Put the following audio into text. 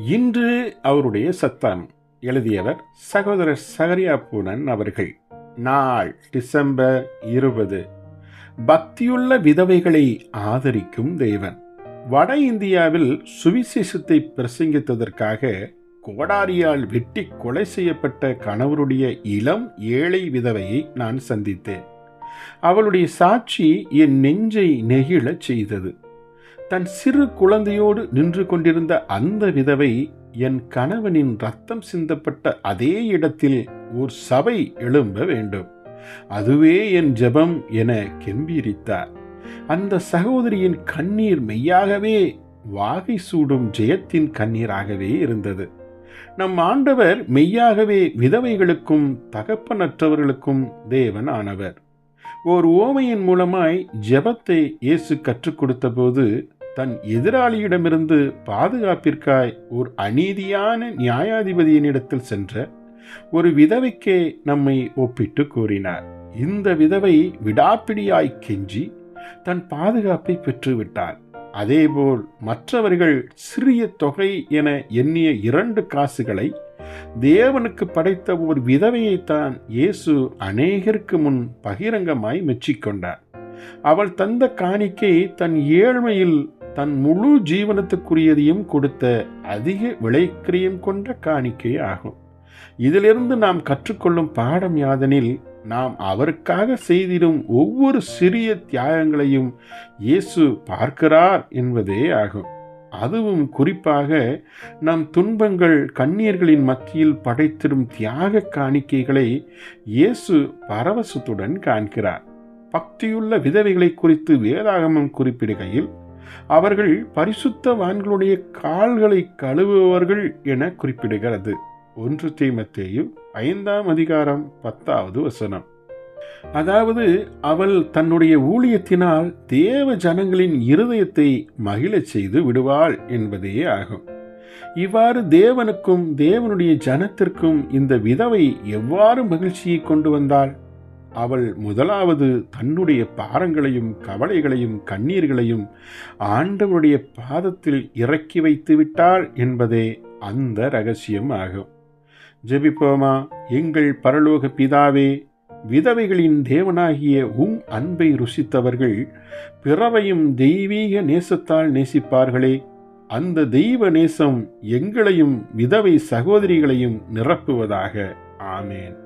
இன்று அவருடைய சத்தம். எழுதியவர் சகோதரர் சகரியா பூனன் அவர்கள். நாள் டிசம்பர் 20. பக்தியுள்ள விதவைகளை ஆதரிக்கும் தேவன். வட இந்தியாவில் சுவிசேஷத்தை பிரசங்கித்ததற்காக கோடாரியால் வெட்டி கொலை செய்யப்பட்ட கணவருடைய இளம் ஏழை விதவையை நான் சந்தித்தேன். அவளுடைய சாட்சி என் நெஞ்சை நெகிழச் செய்தது. தன் சிறு குழந்தையோடு நின்று கொண்டிருந்த அந்த விதவை என் கணவனின் ரத்தம் சிந்தப்பட்ட அதே இடத்தில் ஒரு சபை எழும்ப வேண்டும், அதுவே என் ஜெபம் என கெம்பீரித்தார். அந்த சகோதரியின் கண்ணீர் மெய்யாகவே வாகை சூடும் ஜெயத்தின் கண்ணீராகவே இருந்தது. நம் ஆண்டவர் மெய்யாகவே விதவைகளுக்கும் தகப்பனற்றவர்களுக்கும் தேவன் ஆனவர். ஓர் உவமையின் மூலமாய் ஜெபத்தை இயேசு கற்றுக் கொடுத்த போது தன் எதிராளியிடமிருந்து பாதுகாப்பிற்காய் ஒரு அநீதியான நியாயாதிபதியினிடத்தில் சென்ற ஒரு விதவைக்கே நம்மை ஒப்பிட்டு கூறினார். இந்த விதவை விடாப்பிடியாய் கெஞ்சி தன் பாதுகாப்பை பெற்றுவிட்டார். அதேபோல் மற்றவர்கள் சிறிய தொகை என எண்ணிய 2 காசுகளை தேவனுக்கு படைத்த ஒரு விதவையைத்தான் இயேசு அநேகருக்கு முன் பகிரங்கமாய் மெச்சிக்கொண்டார். அவள் தந்த காணிக்கை தன் ஏழ்மையில் தன் முழு ஜீவனத்துக்குரியதையும் கொடுத்த அதிக விலைக்கிரியம் கொண்ட காணிக்கை ஆகும். இதிலிருந்து நாம் கற்றுக்கொள்ளும் பாடம் யாதெனில், நாம் அவருக்காக செய்திடும் ஒவ்வொரு சிறிய தியாகங்களையும் இயேசு பார்க்கிறார் என்பதே ஆகும். அதுவும் குறிப்பாக நம் துன்பங்கள் கண்ணீர்களின் மத்தியில் படைத்திடும் தியாக காணிக்கைகளை இயேசு பரவசத்துடன் காண்கிறார். பக்தியுள்ள விதவைகளை குறித்து வேதாகமம் குறிப்பிடுகையில் அவர்கள் பரிசுத்தவான்களுடைய கால்களை கழுவுபவர்கள் என குறிப்பிடுகிறது. 1 தீமோத்தேயு 5:10. அதாவது அவள் தன்னுடைய ஊழியத்தினால் தேவ ஜனங்களின் இருதயத்தை மகிழச் செய்து விடுவாள் என்பதே ஆகும். இவ்வாறு தேவனுக்கும் தேவனுடைய ஜனத்திற்கும் இந்த விதவை எவ்வாறு மகிழ்ச்சியை கொண்டு வந்தாள்? அவள் முதலாவது தன்னுடைய பாரங்களையும் கவலைகளையும் கண்ணீர்களையும் ஆண்டவருடைய பாதத்தில் இறக்கி வைத்து விட்டாள் என்பதே அந்த ரகசியம் ஆகும். ஜெபிப்போமா. எங்கள் பரலோக பிதாவே, விதவைகளின் தேவனாகிய அன்பை ருசித்தவர்கள் பிறரையும் தெய்வீக நேசத்தால் நேசிப்பார்களே. அந்த தெய்வ நேசம் எங்களையும் விதவை சகோதரிகளையும் நிரப்புவதாக. ஆமேன்.